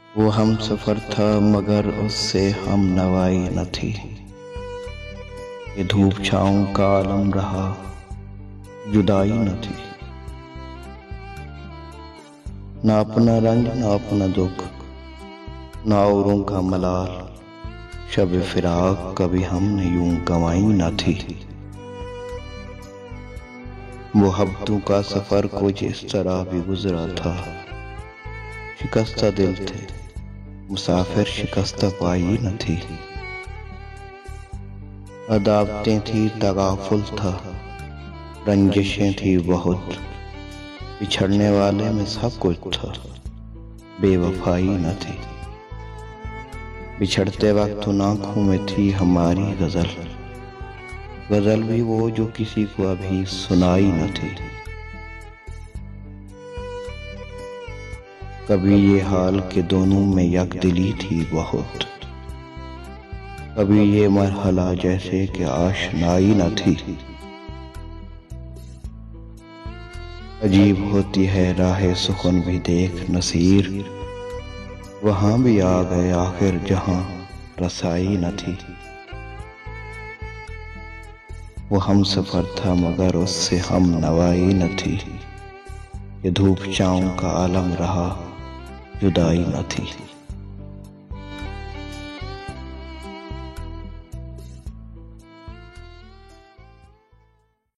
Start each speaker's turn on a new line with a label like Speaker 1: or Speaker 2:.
Speaker 1: वो हम सफर था मगर उससे हम नवाई न थी। ये धूप छाँव का आलम रहा, जुदाई न थी। ना अपना रंज ना अपना दुख, ना औरों का मलाल, शब फिराक कभी हमने यूं गंवाई न थी। वो हफ्तों का सफर कुछ इस तरह भी गुजरा था। शिकस्ता दिल थे, मुसाफिर शिकस्ता पाई न थी। अदावतें थी, तगाफुल था, रंजिशें थी बहुत। बिछड़ने वाले में सब कुछ था, बेवफाई न थी। बिछड़ते वक्त उन आंखों में थी हमारी गजल, गजल भी वो जो किसी को अभी सुनाई न थी। कभी ये हाल के दोनों में यकदिली थी बहुत, कभी ये मरहला जैसे कि आशनाई न थी। अजीब होती है राह सुखन भी देख नसीर, वहां भी आ गए आखिर जहां रसाई न थी। वो हम सफर था मगर उससे हम नवाई न थी। ये धूप छाँव का आलम रहा, जुदाई न थी।